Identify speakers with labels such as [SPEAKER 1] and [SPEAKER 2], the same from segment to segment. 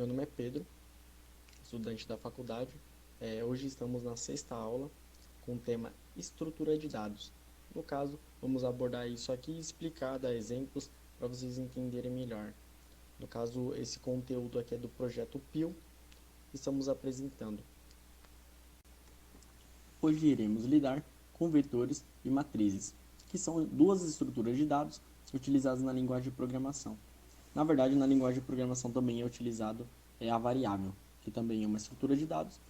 [SPEAKER 1] Meu nome é Pedro, estudante da faculdade. Hoje estamos na sexta aula com o tema estrutura de dados. No caso, vamos abordar isso aqui e explicar, dar exemplos para vocês entenderem melhor. No caso, esse conteúdo aqui é do projeto PIL, estamos apresentando.
[SPEAKER 2] Hoje iremos lidar com vetores e matrizes, que são duas estruturas de dados utilizadas na linguagem de programação. Na verdade, na linguagem de programação também é utilizado a variável, que também é uma estrutura de dados,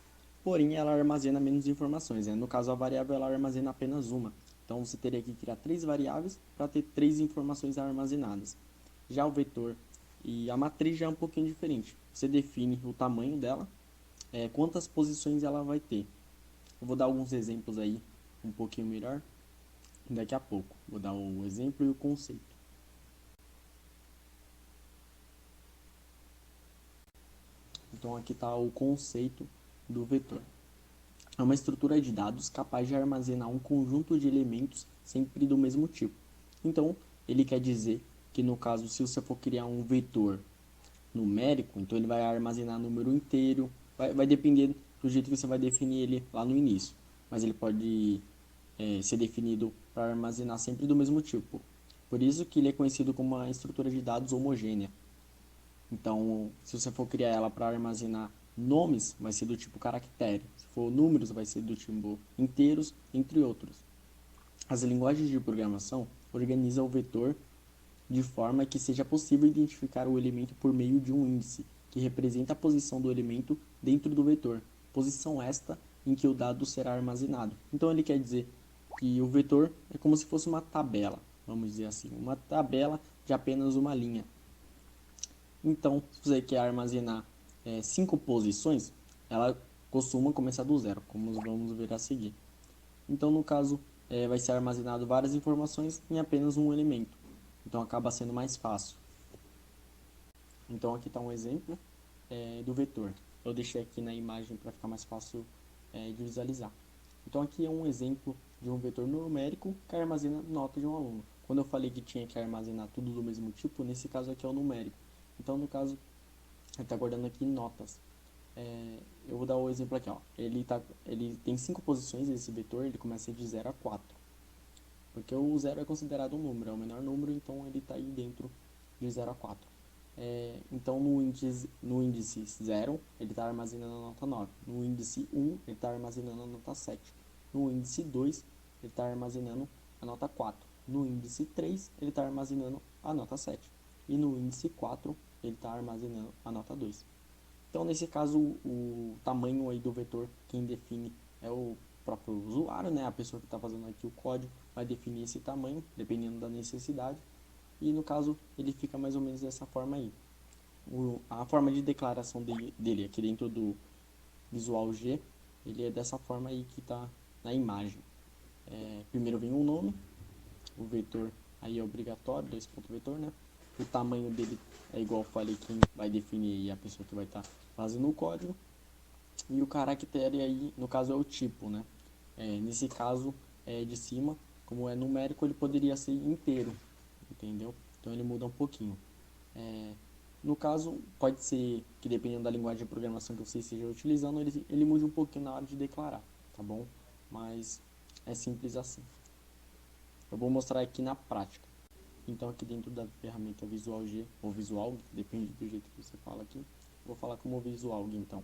[SPEAKER 2] porém ela armazena menos informações. No caso, a variável ela armazena apenas uma. Então, você teria que criar 3 variáveis para ter 3 informações armazenadas. Já o vetor e a matriz já é um pouquinho diferente. Você define o tamanho dela, quantas posições ela vai ter. Eu vou dar alguns exemplos aí um pouquinho melhor daqui a pouco. Vou dar o exemplo e o conceito. Então aqui está o conceito do vetor. É uma estrutura de dados capaz de armazenar um conjunto de elementos sempre do mesmo tipo. Então, ele quer dizer que no caso, se você for criar um vetor numérico, então ele vai armazenar número inteiro, vai depender do jeito que você vai definir ele lá no início. Mas ele pode ser definido para armazenar sempre do mesmo tipo. Por isso que ele é conhecido como uma estrutura de dados homogênea. Então, se você for criar ela para armazenar nomes, vai ser do tipo caractere. Se for números, vai ser do tipo inteiros, entre outros. As linguagens de programação organizam o vetor de forma que seja possível identificar o elemento por meio de um índice, que representa a posição do elemento dentro do vetor, posição esta em que o dado será armazenado. Então ele quer dizer que o vetor é como se fosse uma tabela, vamos dizer assim, uma tabela de apenas uma linha. Então, se você quer armazenar 5 posições, ela costuma começar do zero, como vamos ver a seguir. Então, no caso, vai ser armazenado várias informações em apenas um elemento. Então, acaba sendo mais fácil. Então, aqui está um exemplo do vetor. Eu deixei aqui na imagem para ficar mais fácil de visualizar. Então, aqui é um exemplo de um vetor numérico que armazena nota de um aluno. Quando eu falei que tinha que armazenar tudo do mesmo tipo, nesse caso aqui é o numérico. Então, no caso, ele está guardando aqui notas. Eu vou dar o exemplo aqui. Ó. Ele tem 5 posições, esse vetor, ele começa de 0 a 4. Porque o 0 é considerado um número, é o menor número, então ele está aí dentro de 0 a 4. Então, no índice 0, ele está armazenando a nota 9. No índice 1, ele está armazenando a nota 7. No índice 2, ele está armazenando a nota 4. No índice 3, ele está armazenando a nota 7. E no índice 4, ele está armazenando a nota 2. Então, nesse caso, o tamanho aí do vetor, quem define é o próprio usuário, né? A pessoa que está fazendo aqui o código vai definir esse tamanho, dependendo da necessidade. E no caso, ele fica mais ou menos dessa forma aí. A forma de declaração dele aqui dentro do Visual G, ele é dessa forma aí que está na imagem. Primeiro vem o nome, o vetor aí é obrigatório, 2.vetor, né? O tamanho dele é igual eu falei, quem vai definir aí a pessoa que vai estar fazendo o código. E o caractere aí, no caso, é o tipo, né? Nesse caso, de cima, como é numérico, ele poderia ser inteiro, entendeu? Então ele muda um pouquinho. No caso, pode ser que dependendo da linguagem de programação que você esteja utilizando, ele mude um pouquinho na hora de declarar, tá bom? Mas é simples assim. Eu vou mostrar aqui na prática. Então aqui dentro da ferramenta Visual G, ou Visual, depende do jeito que você fala aqui, vou falar como Visual então.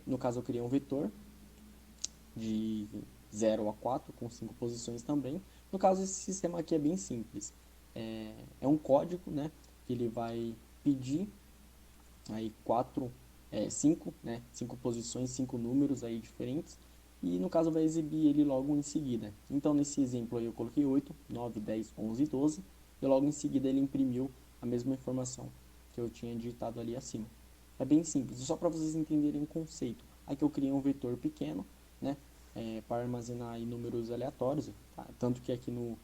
[SPEAKER 2] No caso eu criei um vetor de 0 a 4 com 5 posições também. No caso esse sistema aqui é bem simples. É um código, né, que ele vai pedir aí 5, né, 5 posições, 5 números aí diferentes. E no caso vai exibir ele logo em seguida. Então nesse exemplo aí eu coloquei 8, 9, 10, 11 e 12. E logo em seguida ele imprimiu a mesma informação que eu tinha digitado ali acima. É bem simples, só para vocês entenderem o conceito. Aqui eu criei um vetor pequeno, né, para armazenar aí números aleatórios. Tá? Tanto que aqui no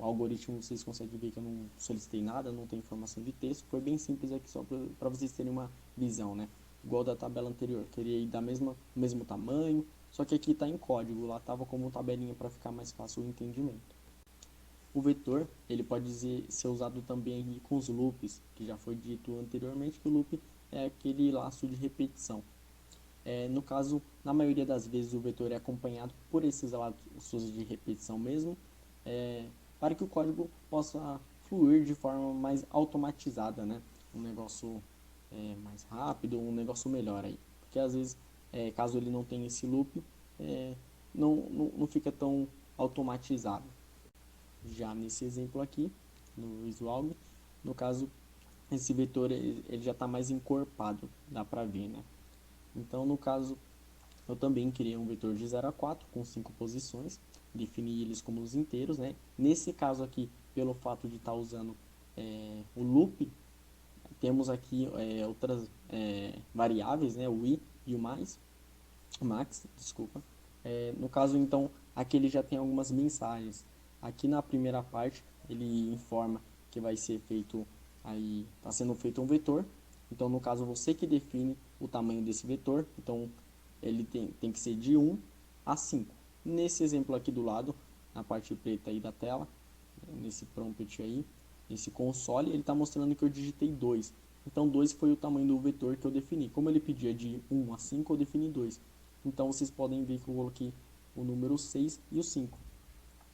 [SPEAKER 2] algoritmo vocês conseguem ver que eu não solicitei nada, não tem informação de texto. Foi bem simples aqui só para vocês terem uma visão, né? Igual da tabela anterior, queria ir da mesmo tamanho, só que aqui está em código, lá estava como tabelinha para ficar mais fácil o entendimento. O vetor ele pode ser usado também com os loops, que já foi dito anteriormente que o loop é aquele laço de repetição. No caso, na maioria das vezes o vetor é acompanhado por esses laços de repetição mesmo, para que o código possa fluir de forma mais automatizada, né? Um negócio mais rápido, um negócio melhor aí. Porque às vezes, caso ele não tenha esse loop, não fica tão automatizado. Já nesse exemplo aqui, no Visual, no caso, esse vetor ele já está mais encorpado, dá para ver, né? Então, no caso, eu também criei um vetor de 0 a 4 com 5 posições, defini eles como os inteiros, né? Nesse caso aqui, pelo fato de estar usando o loop, temos aqui outras variáveis, né? O i e o max, desculpa. No caso, então, aqui ele já tem algumas mensagens. Aqui na primeira parte, ele informa que vai ser feito, aí está sendo feito um vetor. Então, no caso, você que define o tamanho desse vetor. Então, ele tem que ser de 1 a 5. Nesse exemplo aqui do lado, na parte preta aí da tela, nesse prompt aí, nesse console, ele está mostrando que eu digitei 2. Então, 2 foi o tamanho do vetor que eu defini. Como ele pedia de 1 a 5, eu defini 2. Então, vocês podem ver que eu coloquei o número 6 e o 5.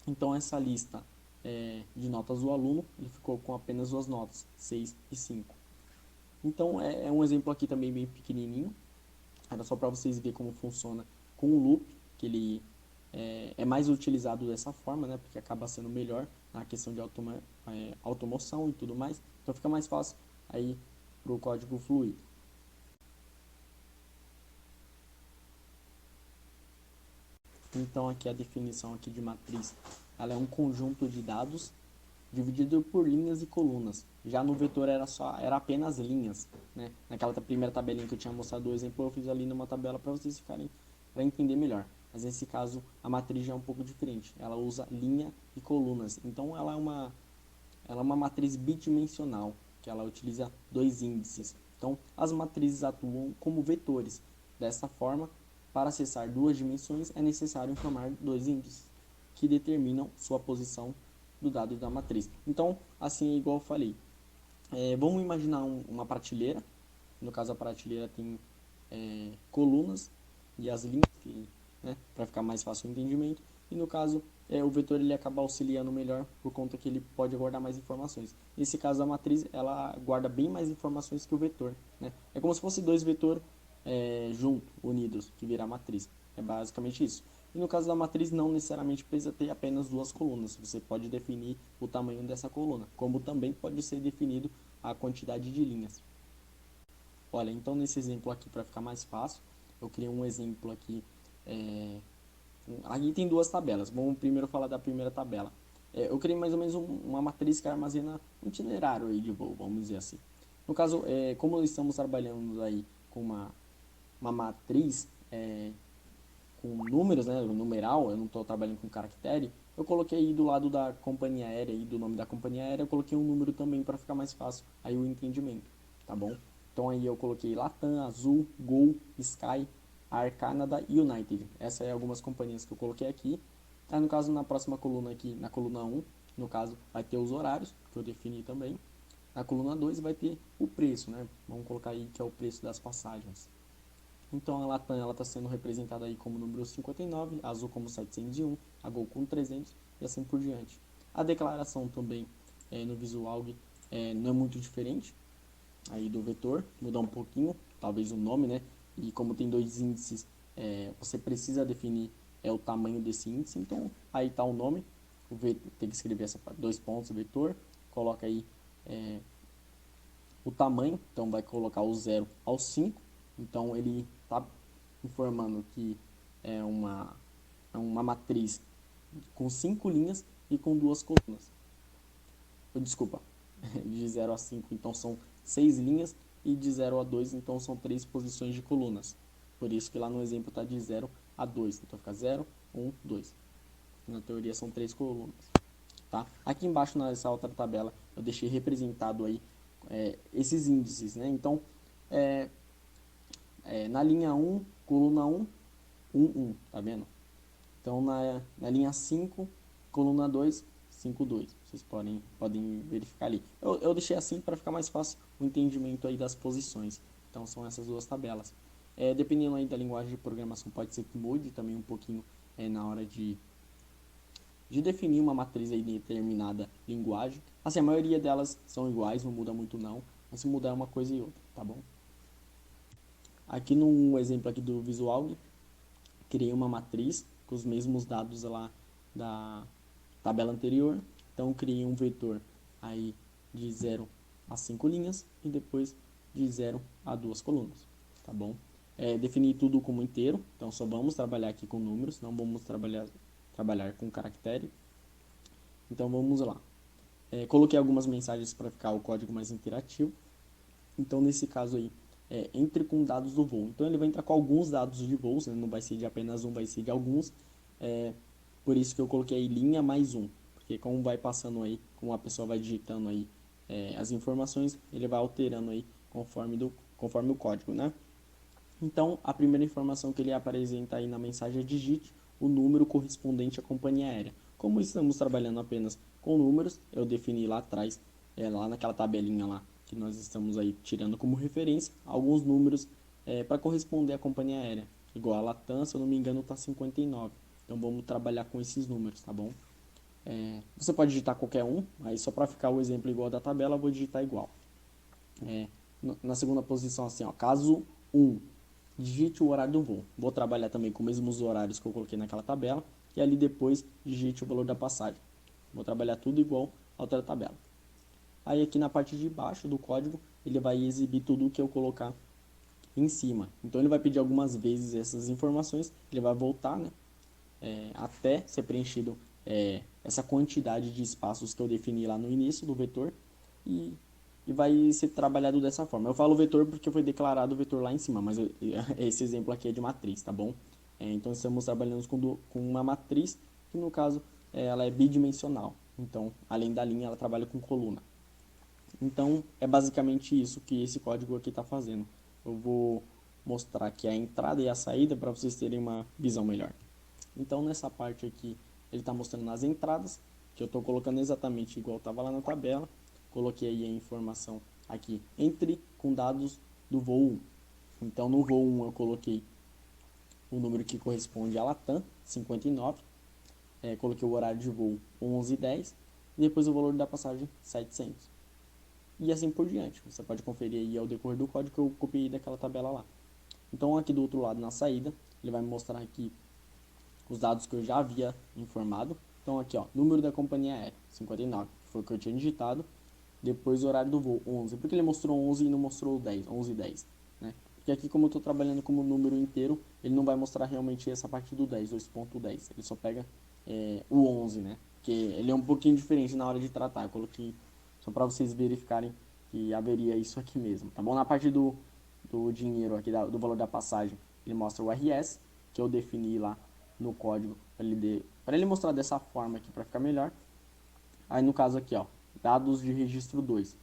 [SPEAKER 2] Então, essa lista de notas do aluno, ele ficou com apenas duas notas, 6 e 5. Então, é um exemplo aqui também bem pequenininho. Era só para vocês verem como funciona com o loop, que ele é mais utilizado dessa forma, né? Porque acaba sendo melhor na questão de automoção e tudo mais. Então, fica mais fácil aí para o código fluir. Então, aqui a definição aqui de matriz, ela é um conjunto de dados dividido por linhas e colunas. Já no vetor era apenas linhas, né? Naquela primeira tabelinha que eu tinha mostrado o exemplo, eu fiz ali numa tabela para vocês ficarem para entender melhor. Mas nesse caso, a matriz já é um pouco diferente. Ela usa linha e colunas. Então, ela é uma matriz bidimensional, que ela utiliza dois índices. Então, as matrizes atuam como vetores. Dessa forma, para acessar duas dimensões, é necessário informar dois índices, que determinam sua posição do dado da matriz. Então, assim, é igual eu falei. Vamos imaginar uma prateleira. No caso, a prateleira tem colunas e as linhas, né, para ficar mais fácil o entendimento. E no caso, o vetor ele acaba auxiliando melhor por conta que ele pode guardar mais informações. Nesse caso, a matriz ela guarda bem mais informações que o vetor, né? É como se fosse dois vetores juntos, unidos, que vira a matriz. É basicamente isso. E no caso da matriz, não necessariamente precisa ter apenas duas colunas. Você pode definir o tamanho dessa coluna, como também pode ser definido a quantidade de linhas. Olha, então nesse exemplo aqui, para ficar mais fácil, eu criei um exemplo aqui. Aqui tem duas tabelas. Vamos primeiro falar da primeira tabela. Eu criei mais ou menos uma matriz que armazena um itinerário aí de voo, vamos dizer assim. No caso, como estamos trabalhando aí com uma matriz com números, né, numeral, eu não estou trabalhando com caractere, eu coloquei aí do lado da companhia aérea e do nome da companhia aérea, eu coloquei um número também para ficar mais fácil aí o entendimento, tá bom? Então aí eu coloquei Latam, Azul, Gol, Sky, Air Canada e United. Essas são algumas companhias que eu coloquei aqui. Aí no caso, na próxima coluna aqui, na coluna 1, no caso, vai ter os horários, que eu defini também. Na coluna 2 vai ter o preço, né? Vamos colocar aí que é o preço das passagens. Então a Latam está sendo representada aí como número 59, a Azul como 701, a Gol com 300 e assim por diante. A declaração também no Visual não é muito diferente aí do vetor, muda um pouquinho, talvez o nome, né? E como tem dois índices, você precisa definir o tamanho desse índice, então aí está o nome, tem que escrever dois pontos vetor, coloca aí o tamanho, então vai colocar o 0 ao 5, então ele está informando que é uma matriz com 5 linhas e com duas colunas. Desculpa, de 0 a 5, então são 6 linhas, e de 0 a 2, então são 3 posições de colunas. Por isso que lá no exemplo está de 0 a 2, então fica 0, 1, 2. Na teoria são 3 colunas. Tá? Aqui embaixo nessa outra tabela eu deixei representado aí esses índices, né? Então, na linha 1, coluna 1, 1, 1, tá vendo? Então, na linha 5, coluna 2, 5, 2. Vocês podem verificar ali. Eu deixei assim para ficar mais fácil o entendimento aí das posições, Então são essas duas tabelas. Dependendo aí da linguagem de programação, pode ser que mude também um pouquinho na hora de definir uma matriz aí em determinada linguagem. Assim, a maioria delas são iguais, não muda muito não, mas se mudar uma coisa e outra, tá bom? Aqui no exemplo aqui do Visual, criei uma matriz com os mesmos dados lá da tabela anterior. Então, criei um vetor aí de 0 a 5 linhas e depois de 0 a 2 colunas, tá bom? Defini tudo como inteiro, então só vamos trabalhar aqui com números, não vamos trabalhar com caractere. Então, vamos lá. Coloquei algumas mensagens para ficar o código mais interativo. Então, nesse caso aí, entre com dados do voo. Então, ele vai entrar com alguns dados de voos, né? Não vai ser de apenas um, vai ser de alguns. Por isso que eu coloquei aí linha mais um. Porque como vai passando aí, como a pessoa vai digitando aí as informações, ele vai alterando aí conforme o código, né? Então, a primeira informação que ele apresenta aí na mensagem é digite o número correspondente à companhia aérea. Como estamos trabalhando apenas com números, eu defini lá atrás, lá naquela tabelinha lá, que nós estamos aí tirando como referência, alguns números para corresponder à companhia aérea. Igual a Latam, se eu não me engano, está 59. Então, vamos trabalhar com esses números, tá bom? Você pode digitar qualquer um, aí só para ficar o exemplo igual da tabela, eu vou digitar igual. Na segunda posição, assim, ó, caso 1, digite o horário do voo. Vou trabalhar também com os mesmos horários que eu coloquei naquela tabela, e ali depois digite o valor da passagem. Vou trabalhar tudo igual a outra tabela. Aí aqui na parte de baixo do código, ele vai exibir tudo o que eu colocar em cima. Então ele vai pedir algumas vezes essas informações, ele vai voltar, né, até ser preenchido essa quantidade de espaços que eu defini lá no início do vetor e vai ser trabalhado dessa forma. Eu falo vetor porque foi declarado o vetor lá em cima, mas esse exemplo aqui é de matriz, tá bom? Então estamos trabalhando com uma matriz que no caso ela é bidimensional. Então, além da linha, ela trabalha com coluna. Então, é basicamente isso que esse código aqui está fazendo. Eu vou mostrar aqui a entrada e a saída para vocês terem uma visão melhor. Então, nessa parte aqui, ele está mostrando as entradas, que eu estou colocando exatamente igual estava lá na tabela. Coloquei aí a informação aqui, entre com dados do voo 1. Então, no voo 1 eu coloquei o número que corresponde à Latam, 59. Coloquei o horário de voo 11h10 e depois o valor da passagem 700. E assim por diante. Você pode conferir aí ao decorrer do código que eu copiei daquela tabela lá. Então, aqui do outro lado, na saída, ele vai me mostrar aqui os dados que eu já havia informado. Então, aqui, ó, número da companhia aérea, 59, que foi o que eu tinha digitado. Depois, o horário do voo, 11. Por que ele mostrou 11 e não mostrou 10? 11 e 10, né? Porque aqui, como eu estou trabalhando como número inteiro, ele não vai mostrar realmente essa parte do 10, 2.10. Ele só pega o 11, né? Porque ele é um pouquinho diferente na hora de tratar. Eu coloquei só para vocês verificarem que haveria isso aqui mesmo, tá bom? Na parte do dinheiro aqui, do valor da passagem, ele mostra o RS, que eu defini lá no código para ele mostrar dessa forma aqui para ficar melhor. Aí no caso aqui, ó, dados de registro 2,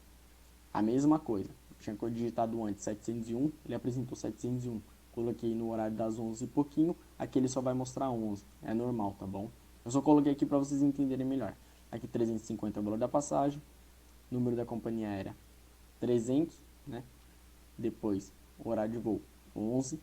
[SPEAKER 2] a mesma coisa. Eu tinha digitado antes 701, ele apresentou 701. Coloquei no horário das 11 e pouquinho, aqui ele só vai mostrar 11, é normal, tá bom? Eu só coloquei aqui para vocês entenderem melhor. Aqui 350 é o valor da passagem, número da companhia aérea 300, né? Depois o horário de voo 11,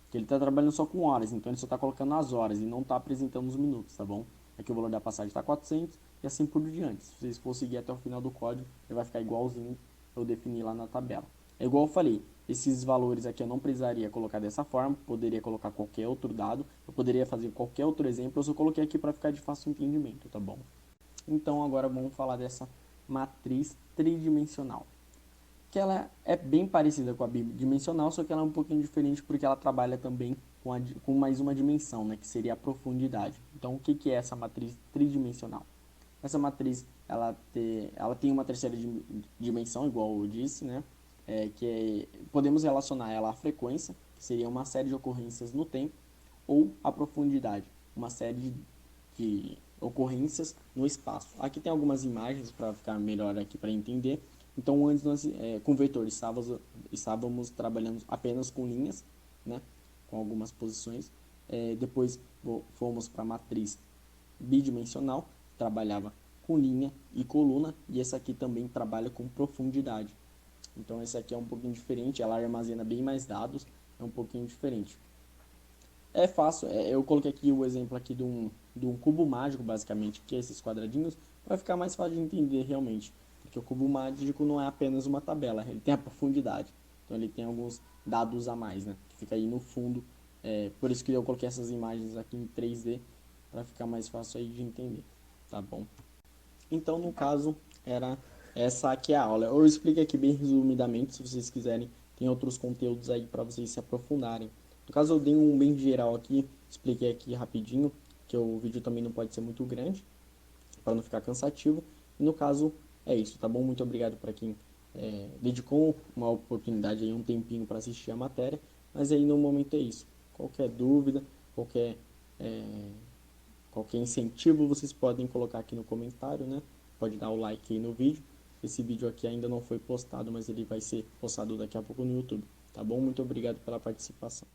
[SPEAKER 2] que ele está trabalhando só com horas, então ele só está colocando as horas e não está apresentando os minutos, tá bom? Aqui o valor da passagem está 400 e assim por diante. Se vocês for seguir até o final do código, ele vai ficar igualzinho eu defini lá na tabela. É igual eu falei, esses valores aqui eu não precisaria colocar dessa forma, poderia colocar qualquer outro dado, eu poderia fazer qualquer outro exemplo, eu só coloquei aqui para ficar de fácil entendimento, tá bom? Então agora vamos falar dessa matriz tridimensional, que ela é bem parecida com a bidimensional, só que ela é um pouquinho diferente porque ela trabalha também com mais uma dimensão, né, que seria a profundidade. Então, o que é essa matriz tridimensional? Essa matriz ela tem uma terceira dimensão, igual eu disse, né, podemos relacionar ela à frequência, que seria uma série de ocorrências no tempo, ou à profundidade, uma série de ocorrências no espaço. Aqui tem algumas imagens para ficar melhor aqui para entender. Então, antes nós, com vetor, estávamos trabalhando apenas com linhas, né, com algumas posições. Depois fomos para a matriz bidimensional, trabalhava com linha e coluna, e essa aqui também trabalha com profundidade. Então esse aqui é um pouquinho diferente, ela armazena bem mais dados, é um pouquinho diferente. É fácil, eu coloquei aqui o exemplo aqui de um cubo mágico, basicamente, que é esses quadradinhos, para ficar mais fácil de entender realmente. Porque o cubo mágico não é apenas uma tabela, ele tem a profundidade. Então ele tem alguns dados a mais, né? Que fica aí no fundo. Por isso que eu coloquei essas imagens aqui em 3D, para ficar mais fácil aí de entender, tá bom? Então, no caso, era essa aqui a aula. Eu explico aqui bem resumidamente, se vocês quiserem, tem outros conteúdos aí para vocês se aprofundarem. No caso, eu dei um bem geral aqui, expliquei aqui rapidinho, que o vídeo também não pode ser muito grande, para não ficar cansativo. E no caso, é isso, tá bom? Muito obrigado para quem dedicou uma oportunidade aí, um tempinho para assistir a matéria. Mas aí no momento é isso. Qualquer dúvida, qualquer é, qualquer incentivo vocês podem colocar aqui no comentário, né? Pode dar o like aí no vídeo. Esse vídeo aqui ainda não foi postado, mas ele vai ser postado daqui a pouco no YouTube, tá bom? Muito obrigado pela participação.